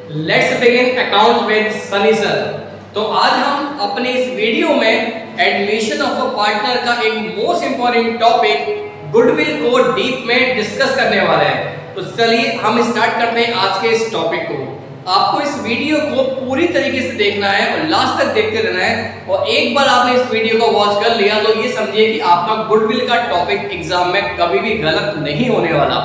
Let's begin account with Sunny sir. तो आज हम अपने इस वीडियो में एडमिशन ऑफ अ पार्टनर का एक मोस्ट इंपॉर्टेंट टॉपिक गुडविल को डीप में डिस्कस करने वाले हैं। तो चलिए हम स्टार्ट करते हैं आज के इस टॉपिक को। आपको इस वीडियो को पूरी तरीके से देखना है और लास्ट तक देखते रहना है। और एक बार आपने इस वीडियो को वॉच कर लिया तो ये समझिए कि आपका गुडविल का टॉपिक एग्जाम में कभी भी गलत नहीं होने वाला।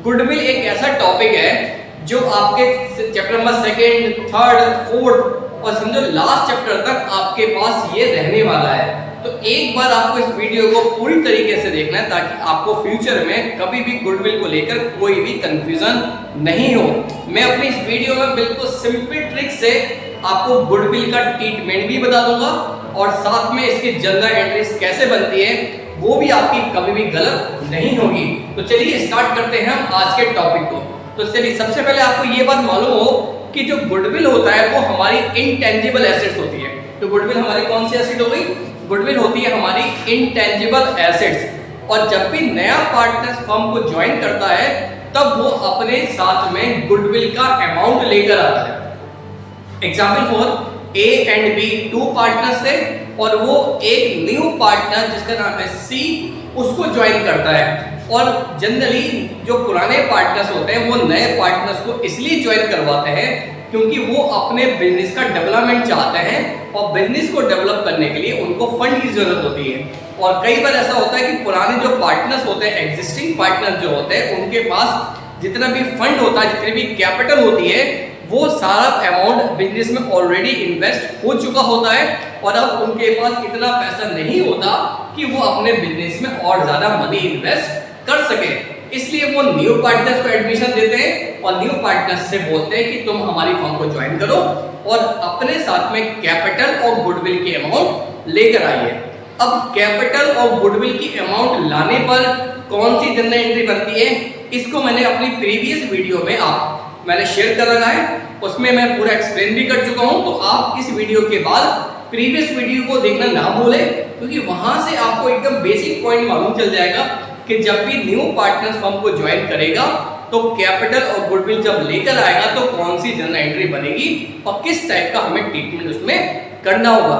गुडविल एक ऐसा टॉपिक है जो आपके chapter number second, third, fourth और समझो लास्ट चैप्टर तक आपके पास ये रहने वाला है। तो एक बार आपको इस वीडियो को पूरी तरीके से देखना है ताकि आपको फ्यूचर में कभी भी गुडविल को लेकर कोई भी कंफ्यूजन नहीं हो। मैं अपनी इस वीडियो में बिल्कुल सिंपल ट्रिक से आपको गुडविल का ट्रीटमेंट भी बता दूंगा और साथ में इसकी जनरल एंट्रीज कैसे बनती है वो भी आपकी कभी भी गलत नहीं होगी। तो चलिए स्टार्ट करते हैं हम आज के टॉपिक को। तो चलिए सबसे पहले आपको ये बात मालूम हो कि जो गुडविल होता है वो हमारी इंटेंजिबल एसेट्स होती है। तो गुडविल हमारी कौन सी एसेट हो गई? गुडविल होती है हमारी इंटेंजिबल एसेट्स। और जब भी नया पार्टनर फर्म को ज्वाइन करता है तब वो अपने साथ में गुडविल का अमाउंट लेकर आता है। Example for A and B two partners थे और वो एक न्यू पार्टनर जिसका नाम है सी उसको ज्वाइन करता है। और जनरली जो पुराने पार्टनर्स होते हैं वो नए पार्टनर्स को इसलिए ज्वाइन करवाते हैं क्योंकि वो अपने बिजनेस का डेवलपमेंट चाहते हैं और बिजनेस को डेवलप करने के लिए उनको फंड की जरूरत होती है। और कई बार ऐसा होता है कि पुराने जो पार्टनर्स होते हैं, एग्जिस्टिंग पार्टनर जो होते हैं, उनके पास जितना भी फंड होता है, जितनी भी कैपिटल होती है, वो सारा अमाउंट बिजनेस में ऑलरेडी इन्वेस्ट हो चुका होता है और अब उनके पास इतना पैसा नहीं होता कि वो अपने बिजनेस में और ज्यादा मनी इन्वेस्ट कर सके। इसलिए वो न्यू पार्टनर्स को एडमिशन देते हैं और न्यू पार्टनर्स से बोलते हैं कि तुम हमारी फर्म को ज्वाइन करो और अपने साथ में कैपिटल और गुडविल की अमाउंट लेकर आइए। अब कैपिटल और गुडविल की अमाउंट लाने पर कौन सी जनरल एंट्री बनती है, इसको मैंने अपनी प्रीवियस वीडियो में मैंने शेयर कर रखा है, उसमें मैं पूरा एक्सप्लेन भी कर चुका हूं। तो आप इस वीडियो के बाद प्रीवियस वीडियो को देखना ना भूलें क्योंकि वहां से आपको एकदम बेसिक पॉइंट मालूम चल जाएगा कि जब भी न्यू पार्टनर फर्म को ज्वाइन करेगा तो कैपिटल और गुडविल जब लेकर आएगा तो कौन सी जनरल एंट्री बनेगी और किस टाइप का हमें ट्रीटमेंट उसमें करना होगा।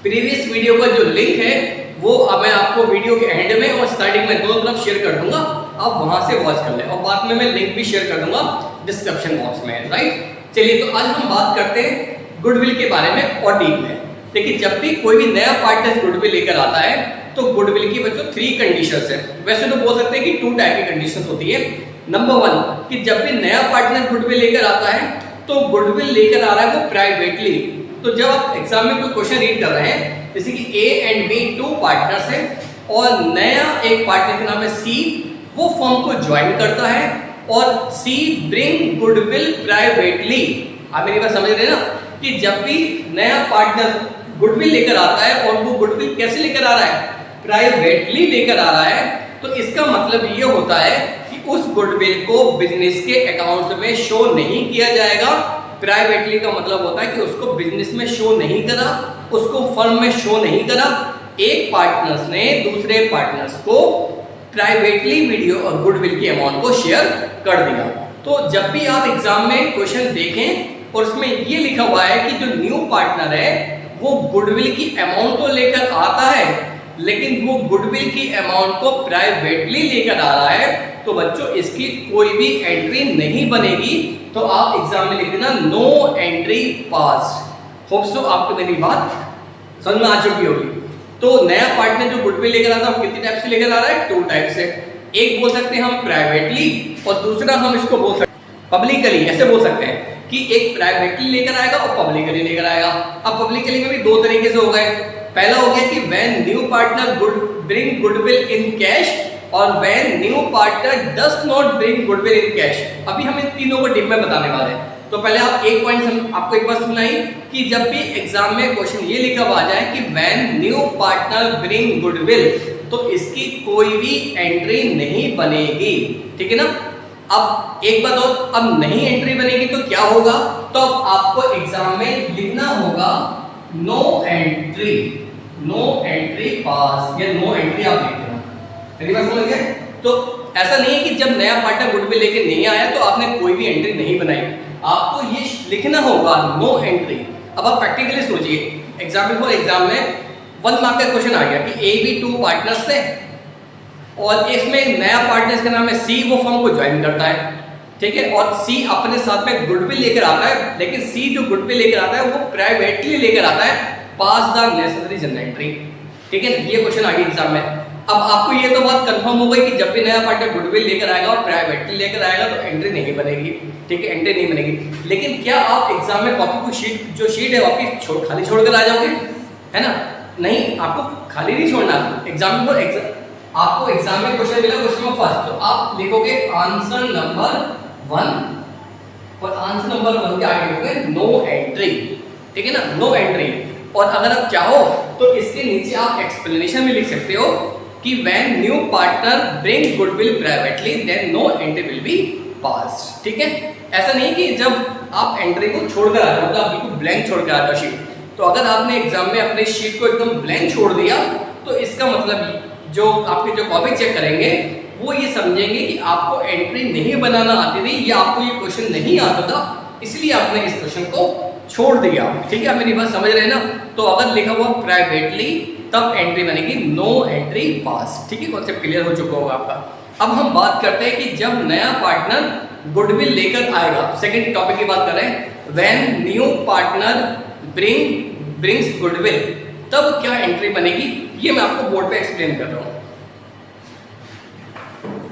प्रीवियस वीडियो का जो लिंक है वो अब मैं आपको वीडियो के एंड में और स्टार्टिंग में दोनों तरफ शेयर कर दूंगा, आप वहां से वॉच कर लें और बाद में मैं लिंक भी शेयर कर दूंगा डिस्क्रिप्शन बॉक्स में, राइट। चलिए तो आज हम बात करते हैं गुडविल के बारे में और डीप में। देखिए जब भी कोई भी नया पार्टनर गुडविल लेकर आता है तो गुडविल की बच्चों 3 कंडीशंस है। वैसे तो बोल सकते हैं कि 2 टाइप की कंडीशंस होती है। नंबर 1 कि जब भी नया पार्टनर गुडविल लेकर आता है तो गुडविल लेकर आ रहा है वो प्राइवेटली। तो जब आप एग्जाम में कोई क्वेश्चन रीड कर रहे हैं जैसे कि ए एंड बी 2 पार्टनर्स हैं और नया एक पार्टनर का नाम है सी, वो फर्म को ज्वाइन करता है और सी ब्रिंग गुडविल प्राइवेटली। आप मेरी बात समझ रहे हैं ना कि जब भी नया पार्टनर गुडविल लेकर आता है और वो गुडविल कैसे लेकर आ रहा है, प्राइवेटली लेकर आ रहा है, तो इसका मतलब ये होता है कि उस गुडविल को बिजनेस के अकाउंट में शो नहीं किया जाएगा। प्राइवेटली का मतलब होता है कि उसको बिजनेस में शो नहीं करा, उसको फर्म में शो नहीं करा। एक पार्टनर्स ने दूसरे पार्टनर्स को प्राइवेटली वीडियो और गुडविल की अमाउंट को शेयर कर दिया। तो जब भी आप एग्जाम में क्वेश्चन देखें और उसमें ये लिखा हुआ है कि जो न्यू पार्टनर है वो गुडविल की अमाउंट तो लेकर आता है लेकिन वो गुडविल की अमाउंट को प्राइवेटली लेकर आ रहा है, तो बच्चों इसकी कोई भी एंट्री नहीं बनेगी। तो आप एग्जाम में लिख देना no entry passed. Hope so आपको मेरी बात समझ में आ चुकी होगी। तो नया पार्टनर जो गुडविल लेकर आता है कितनी टाइप से लेकर आ रहा है? 2 टाइप से। एक बोल सकते हैं हम प्राइवेटली और दूसरा हम इसको बोल सकते हैं पब्लिकली। ऐसे बोल सकते हैं कि एक प्राइवेटली लेकर आएगा और पब्लिकली लेकर आएगा। अब पब्लिकली में भी 2 तरीके से हो गए। पहला हो गया कि when new partner bring goodwill in cash और when new partner does not bring goodwill in cash. अभी हम इन तीनों को डीप में बताने वाले हैं। तो पहले आप एक पॉइंट आपको एक बार सुनाई कि जब भी एग्जाम में क्वेश्चन ये लिखा हुआ आ जाए कि when new partner bring goodwill, तो इसकी कोई भी एंट्री नहीं बनेगी, ठीक है ना। अब एक बात और, अब नहीं एंट्री बनेगी तो क्या होगा? तो अब आपको एग्जाम में लिखना होगा no entry, no entry pass या नो एंट्री आप लिख देना। मेरी बात समझ गए? तो ऐसा नहीं है कि जब नया पार्टनर गुडविल लेके नहीं आया तो आपने कोई भी एंट्री नहीं बनाई। आपको ये लिखना होगा नो एंट्री। अब आप प्रैक्टिकली सोचिए, एग्जाम्पल फॉर एग्जाम में 1 मार्क का क्वेश्चन आ गया कि ए बी 2 पार्टनर्स थे और इसमें नया पार्टनर इसका नाम है सी, वो फर्म को ज्वाइन करता है, ठीक है, और सी अपने साथ में गुडविल लेकर आता है, लेकिन सी जो गुडविल लेकर आता है वो प्राइवेटली लेकर आता है, पास द नेसेसरी जनरल एंट्री, ठीक है। ये क्वेश्चन आ गया एग्जाम में। अब आपको ये तो बात कंफर्म हो गई कि जब भी नया पार्टनर गुडविल लेकर आएगा और प्राइवेटली लेकर आएगा तो एंट्री नहीं बनेगी, ठीक है, एंट्री नहीं बनेगी। लेकिन क्या आप एग्जाम में कॉपी को शीट है वापिस खाली छोड़कर आ जाओगे, है ना? नहीं, आपको खाली नहीं छोड़ना। आपको एग्जाम में क्वेश्चन मिला, क्वेश्चन नंबर फर्स्ट, तो आप लिखोगे आंसर नंबर 1 और आंसर नंबर 1 के आगे लिखोगे नो एंट्री, ठीक है ना, नो एंट्री। और अगर आप चाहो तो इसके नीचे आप एक्सप्लेनेशन में लिख सकते हो कि when new partner bring goodwill privately then no entry will be passed, ठीक है। ऐसा नहीं कि जब आप एंट्री को छोड़कर आ जाओ तो आप बिल्कुल ब्लैंक छोड़कर आ जाओ शीट। तो अगर आपने एग्जाम में अपने शीट को एकदम ब्लैंक छोड़ दिया तो इसका मतलब जो आपके जो कॉपी चेक करेंगे वो ये समझेंगे कि आपको एंट्री नहीं बनाना आती थी या आपको ये क्वेश्चन नहीं आता था, इसलिए आपने इस क्वेश्चन को छोड़ दिया, ठीक है। आप मेरी बात समझ रहे हैं ना? तो अगर लिखा हुआ प्राइवेटली तब एंट्री बनेगी नो एंट्री पास, ठीक है। कॉन्सेप्ट क्लियर हो चुका होगा आपका। अब हम बात करते हैं कि जब नया पार्टनर गुडविल लेकर आएगा, सेकंड टॉपिक की बात कर रहे हैं, when new partner brings goodwill, तब क्या एंट्री बनेगी, ये मैं आपको बोर्ड पे एक्सप्लेन कर रहा हूं।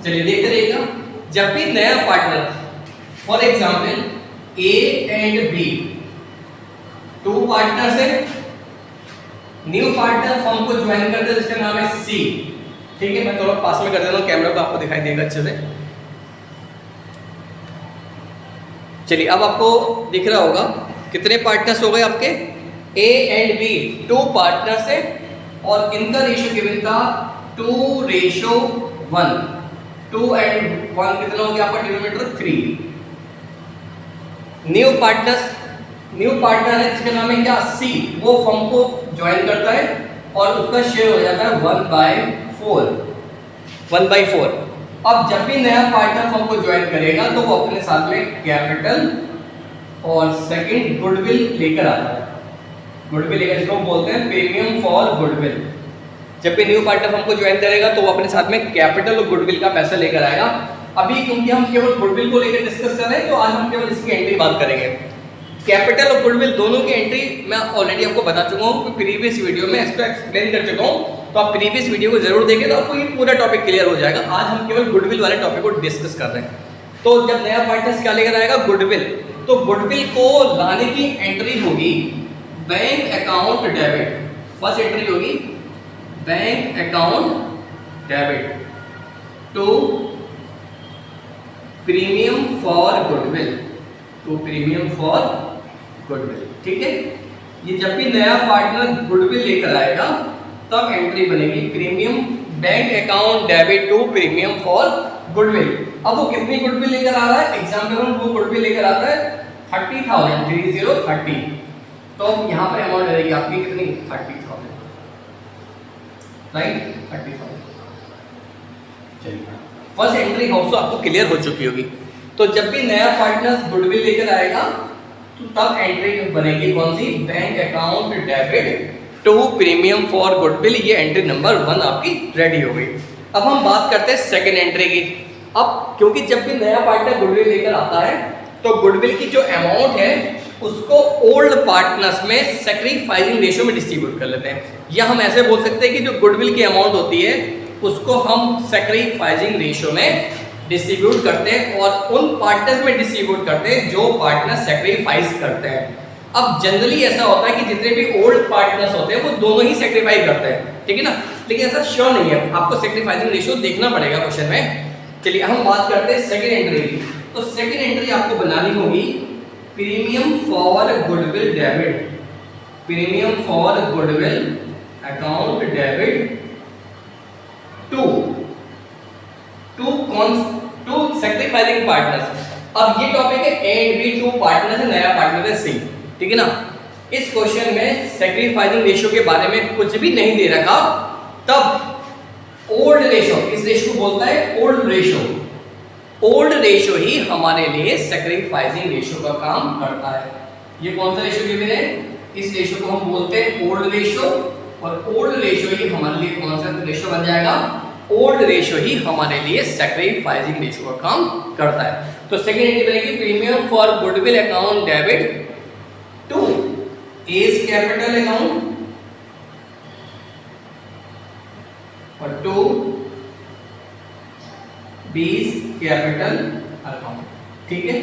चलिए देखते रहिएगा। जब भी नया partner, for example A and B 2 partners है, न्यू पार्टनर फर्म को ज्वाइन करते हैं जिसका नाम है सी, ठीक है। मैं थोड़ा पास में कर देता हूं, कैमरा को आपको दिखाई देगा अच्छे से। चलिए अब आपको दिख रहा होगा कितने पार्टनर्स हो गए आपके, ए एंड बी 2 पार्टनर्स है और इनका रेशियो गिवन था 2:1। 2 and 1 कितना हो गया आपका डिनोमिनेटर 3। न्यू पार्टनर है जिसका नाम है क्या, सी, वो फर्म को ज्वाइन करता है और उसका शेयर हो जाता है 1/4। अब जब भी नया पार्टनर फर्म को ज्वाइन करेगा तो वो अपने साथ में कैपिटल और सेकंड गुडविल लेकर आता है। गुडविल लेकर, जिसको बोलते हैं प्रीमियम फॉर गुडविल। जब भी न्यू पार्टनर फर्म को ज्वाइन करेगा तो वो अपने साथ में कैपिटल और गुडविल का पैसा लेकर आएगा। अभी क्योंकि हम केवल गुडविल को लेकर डिस्कस कर रहे हैं तो आज हम केवल इसकी एंट्री बात करेंगे। कैपिटल और गुडविल दोनों की एंट्री मैं ऑलरेडी आपको बता चुका हूँ, प्रीवियस वीडियो में इसको एक्सप्लेन कर चुका हूँ, तो आप प्रीवियस वीडियो को जरूर देखें तो आपको ये पूरा टॉपिक क्लियर हो जाएगा। आज हम केवल गुडविल वाले टॉपिक को डिस्कस कर रहे हैं। तो जब नया पार्टनर क्या लेकर आएगा, गुडविल, तो गुडविल को लाने की एंट्री होगी bank account debit. First entry होगी bank account debit to premium for goodwill, ठीक है। ये जब भी नया पार्टनर गुडविल लेकर आएगा तब एंट्री बनेगी premium bank account debit to premium for goodwill. अब वो कितनी गुडविल लेकर आ रहा है, एग्जाम्पल वो गुडविल लेकर आता है 30,000, तो यहाँ पर अमाउंट रहेगी आपकी कितनी, 30,000, राइट, 30,000। चलिए फर्स्ट एंट्री ऑल्सो आपको क्लियर हो चुकी होगी। तो जब भी नया पार्टनर गुडविल लेकर आएगा तो तब एंट्री बनेगी कौन सी, bank account debit to premium for goodwill. ये एंट्री नंबर 1 आपकी रेडी हो गई। अब हम बात करते हैं सेकंड एंट्री की। अब क्योंकि जब भी नया पार्टनर गुडविल लेकर आता है तो गुडविल की जो अमाउंट है उसको ओल्ड पार्टनर्स में सैक्रिफाइसिंग रेशियो में डिस्ट्रीब्यूट कर लेते हैं, या हम ऐसे बोल सकते हैं कि जो गुडविल की अमाउंट होती है उसको हम सैक्रिफाइसिंग रेशियो में डिस्ट्रीब्यूट करते हैं और उन पार्टनर्स में डिस्ट्रीब्यूट करते हैं जो पार्टनर सैक्रिफाइस करते हैं। अब जनरली ऐसा होता है कि जितने भी ओल्ड पार्टनर्स होते हैं वो दोनों ही सैक्रिफाइस करते हैं, ठीक है ना, लेकिन ऐसा श्योर नहीं है, आपको सैक्रिफाइसिंग रेशियो देखना पड़ेगा क्वेश्चन में। चलिए हम बात करते हैं सेकंड एंट्री की। तो सेकंड एंट्री आपको बनानी होगी premium for goodwill debit, premium for goodwill account debit to sacrificing partners. अब ये टॉपिक है ए एंड बी 2 पार्टनर्स है, नया पार्टनर है सी, ठीक है ना। इस क्वेश्चन में सैक्रिफाइसिंग रेशियो के बारे में कुछ भी नहीं दे रखा, तब ओल्ड रेशियो, इस रेशियो को बोलता है ओल्ड रेशियो, ओल्ड रेशियो ही हमारे लिए सैक्रिफाइसिंग रेशियो का काम करता है। ये कौन सा रेशियो गिवन है? इस रेशियो को हम बोलते हैं ओल्ड रेशियो, और ओल्ड रेशियो ही हमारे लिए कौन सा रेशियो बन जाएगा? ओल्ड रेशियो ही हमारे लिए सैक्रिफाइसिंग रेशियो का काम करता है। तो सेकंड एंट्री बनेगी premium for goodwill account debit to A's capital account और टू बीस कैपिटल अकाउंट। ठीक है,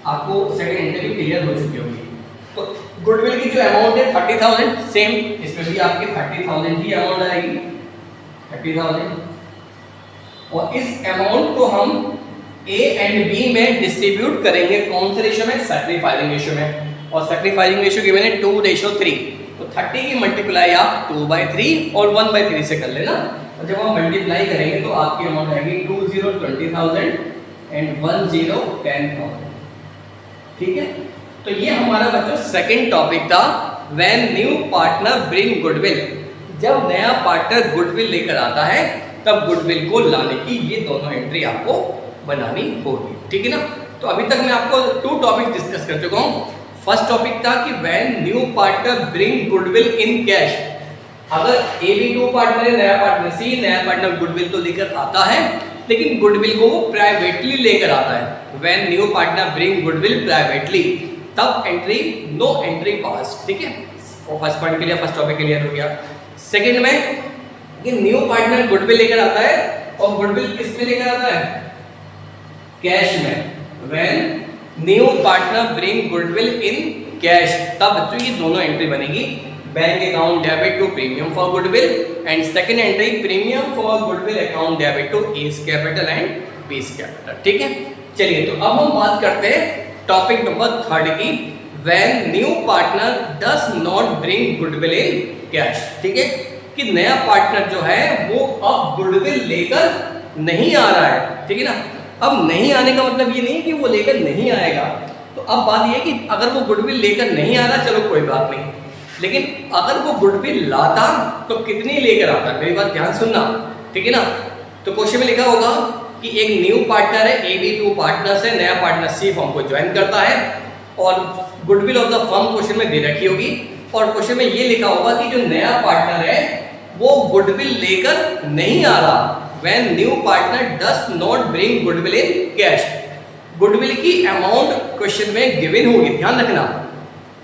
आपको सेकंड एंट्री क्लियर हो चुकी होगी। तो गुडविल की जो अमाउंट है 30,000, सेम इसमें भी आपकी 30,000 ही अमाउंट आएगी, 30,000। और इस अमाउंट को हम ए एंड बी में डिस्ट्रीब्यूट करेंगे, कौन से रेशियो में? सैक्रिफाइसिंग रेशियो में। और सैक्रिफाइसिंग रेशियो गिवन है 2:3। तो 30 की मल्टीप्लाई आप 2/3 और 1/3 से कर लेना। और जब हम मल्टीप्लाई करेंगे तो आपकी अमाउंट आएगी 20 20,000 एंड 10 10,000। ठीक है, तो ये हमारा बच्चों सेकंड टॉपिक था, when new partner bring goodwill. जब नया पार्टनर गुडविल लेकर आता है तब गुडविल को लाने की ये दोनों एंट्री आपको बनानी होगी। ठीक है ना? तो अभी तक मैं आपको 2 टॉपिक डिस्कस कर चुका हूँ। फर्स्ट टॉपिक था कि when new partner bring goodwill in cash. अगर ए बी 2 पार्टनर है, नया पार्टनर सी, नया पार्टनर गुडविल तो लेकर आता है, लेकिन गुडविल को वो प्राइवेटली लेकर आता है। When new partner bring goodwill privately, तब एंट्री नो एंट्री पास। ठीक है, और फर्स्ट पॉइंट के लिए फर्स्ट टॉपिक क्लियर हो गया। सेकंड में कि न्यू पार्टनर गुडविल लेकर आता है, और गुडविल किस में लेकर आता है? कैश में। When new partner bring goodwill in cash, तब बच्चों ये दोनों एंट्री बनेगी, bank account debit to premium for goodwill, and second entry premium for goodwill account debit to A's capital and B's capital. ठीक है, चलिए तो अब हम बात करते हैं टॉपिक नंबर 3 की, when new partner does not bring goodwill in cash. ठीक है, कि नया पार्टनर जो है वो अब गुडविल लेकर नहीं आ रहा है। ठीक है ना? अब नहीं आने का मतलब ये नहीं है कि वो लेकर नहीं आएगा। तो अब बात ये है कि अगर वो गुडविल लेकर नहीं आ रहा, चलो कोई बात नहीं, लेकिन अगर वो गुडविल लाता तो कितनी लेकर आता? मेरी बात ध्यान सुनना। ठीक है ना? तो क्वेश्चन में लिखा होगा कि एक न्यू पार्टनर है, ए बी 2 पार्टनर्स है, नया पार्टनर सी फर्म को ज्वाइन करता है, और goodwill of the firm question में दे रखी होगी, और क्वेश्चन में ये लिखा होगा कि जो नया पार्टनर है वो गुडविल लेकर नहीं आ रहा। When new partner does not bring goodwill in cash, goodwill की अमाउंट क्वेश्चन में गिवन होगी, ध्यान रखना,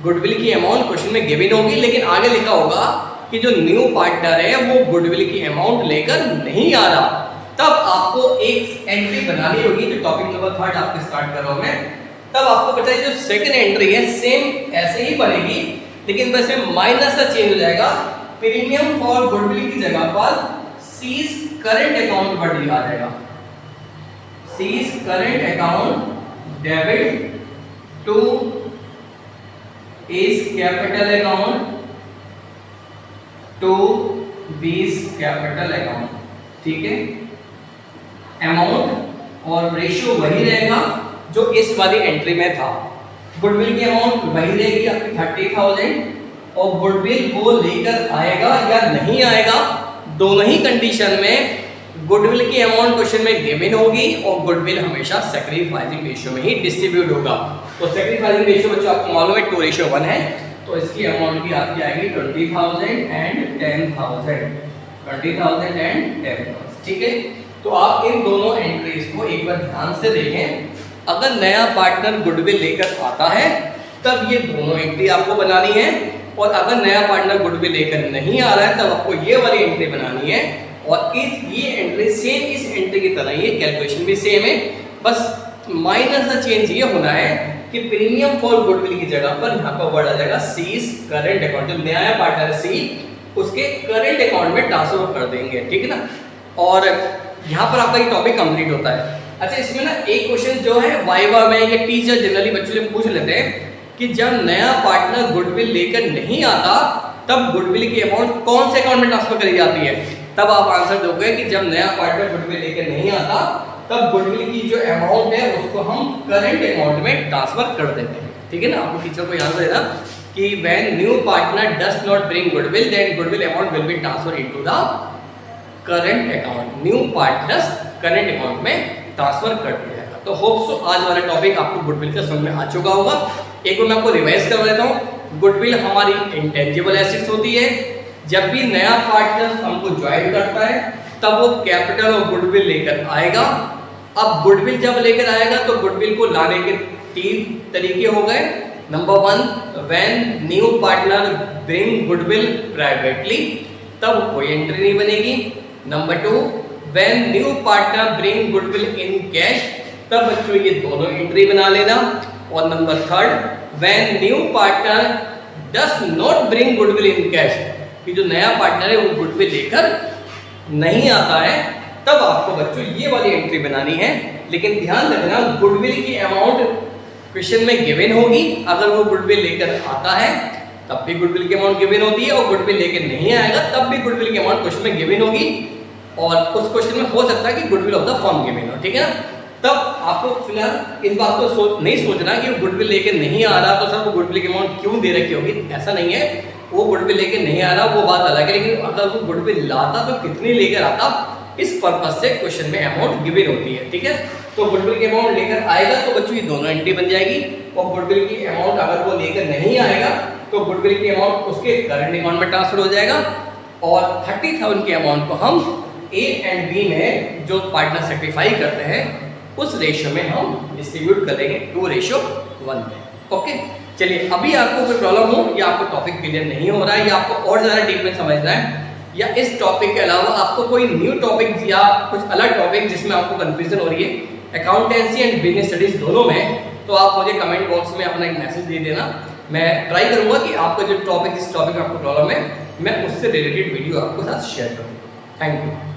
गुडविल की अमाउंट क्वेश्चन में गिवन होगी, लेकिन आगे लिखा होगा कि जो न्यू पार्टनर है वो गुडविल की अमाउंट लेकर नहीं आ रहा। तब आपको एक एंट्री बनानी होगी, जो टॉपिक नंबर 3 आपके स्टार्ट कर रहा हूं मैं। तब आपको पता है जो सेकंड एंट्री है सेम ऐसे ही बनेगी, लेकिन बस में माइनस का चेंज हो जाएगा। प्रीमियम फॉर गुडविल की जगह पर सीज करंट अकाउंट वर्ड लिखा जाएगा, C's current account debit to A's capital account to B's capital account. ठीक है, अमाउंट और रेशियो वही रहेगा जो इस वाली एंट्री में था। गुडविल की अमाउंट वही रहेगी आपकी 30,000, और गुडविल वो लेकर आएगा या नहीं आएगा, दोनों ही कंडीशन में गुडविल की अमाउंट क्वेश्चन में गिवन होगी, और गुडविल हमेशा सैक्रिफाइसिंग रेशियो में ही डिस्ट्रीब्यूट होगा। तो सैक्रिफाइसिंग रेशियो बच्चों आपको मालूम है 2:1 है, तो इसकी अमाउंट भी आपकी आएगी 20,000 एंड 10,000, 20,000 एंड 10,000। ठीक है, तो आप इन दोनों एंट्रीज को एक बार ध्यान से देखें। अगर नया पार्टनर गुडविल लेकर आता है तब ये दोनों एंट्री आपको बनानी है, और अगर नया पार्टनर गुडविल लेकर नहीं आ रहा है तब आपको ये वाली एंट्री बनानी है। और ये एंट्री सेम इस एंट्री की तरह, ये कैलकुलेशन भी सेम है, बस माइनस का चेंज ये होना है कि प्रीमियम फॉर गुडविल की जगह पर यहाँ पर वर्ड आ जाएगा सीज करंट अकाउंट। जो नया पार्टनर सी उसके करंट अकाउंट में ट्रांसफर कर देंगे। ठीक है ना? और यहाँ पर आपका ये टॉपिक कंप्लीट होता है। अच्छा, इसमें ना एक क्वेश्चन जो है वाइवा में या टीचर जनरली बच्चों से पूछ लेते हैं कि जब नया पार्टनर गुडविल लेकर नहीं आता तब गुडविल की अमाउंट कौन से अकाउंट में ट्रांसफर करी जाती है। तब आप आंसर दोगे कि जब नया पार्टनर गुडविल लेकर नहीं आता तब गुडविल की जो अमाउंट है उसको हम करंट अकाउंट में ट्रांसफर कर देते हैं। ठीक है ना? आपको टीचर को याद देना कि when new partner does not bring goodwill then goodwill amount will be transfer into the current account. New partners current account में ट्रांसफर कर दिया है। तो होप सो आज वाला टॉपिक आपको गुडविल का समझ में आ चुका होगा। एक बार मैं आपको रिवाइज करवा देता हूँ। गुडविल हमारी इंटेंजिबल एसेट्स होती है। जब भी नया पार्टनर हमको ज्वाइन करता है तब वो कैपिटल और गुडविल लेकर आएगा। अब गुडविल जब लेकर आएगा तो गुडविल को लाने के 3 तरीके हो गए। Number 1, when new partner bring goodwill privately, तब कोई एंट्री नहीं बनेगी। Number 2, when new partner bring goodwill in cash, तब बच्चों ये दोनों एंट्री बना लेना। और number 3, when new partner does not bring goodwill in cash, कि जो नया पार्टनर है वो गुडविल लेकर नहीं आता है, तब आपको बच्चों ये वाली एंट्री बनानी है। लेकिन ध्यान रखना, गुडविल की अमाउंट क्वेश्चन में गिवन होगी। अगर वो गुडविल लेकर आता है तब भी गुडविल की अमाउंट गिवन होती है, और गुडविल लेकर नहीं आएगा तब भी गुडविल की अमाउंट क्वेश्चन में गिवन होगी। और उस क्वेश्चन में हो सकता है कि goodwill of the firm given हो, ठीक है ना। तब आपको फिलहाल इस बात को नहीं सोचना कि वो गुडविल लेकर नहीं आ रहा तो सर वो गुडविल की अमाउंट क्यों दे रखी होगी, ऐसा नहीं है। वो गुडविल लेकर नहीं आ रहा वो बात अलग है, लेकिन अगर वो गुडविल लाता तो कितनी लेकर आता, इस पर्पज से क्वेश्चन में अमाउंट गिवन होती है, ठीक है। तो गुडविल की अमाउंट लेकर आएगा तो बच्चों ये दोनों एंट्री बन जाएगी। और गुडविल की अमाउंट अगर वो लेकर नहीं आएगा तो गुडविल की अमाउंट उसके करंट अकाउंट में ट्रांसफर हो जाएगा। और 30,000 की अमाउंट को हम ए एंड बी में जो पार्टनर सेक्रीफाई करते हैं उस रेशियो में हम डिस्ट्रीब्यूट कर देंगे 2:1 में। ओके, चलिए अभी आपको कोई प्रॉब्लम हो या आपको टॉपिक क्लियर नहीं हो रहा है या आपको और ज़्यादा डीप में समझना है, या इस टॉपिक के अलावा आपको कोई न्यू टॉपिक या कुछ अलग टॉपिक जिसमें आपको कंफ्यूजन हो रही है अकाउंटेंसी एंड बिजनेस स्टडीज दोनों में, तो आप मुझे कमेंट बॉक्स में अपना एक मैसेज दे देना। मैं ट्राई करूंगा कि आपका जो टॉपिक जिस टॉपिक में आपको प्रॉब्लम है मैं उससे रिलेटेड वीडियो आपको साथ शेयर करूँ। Thank you.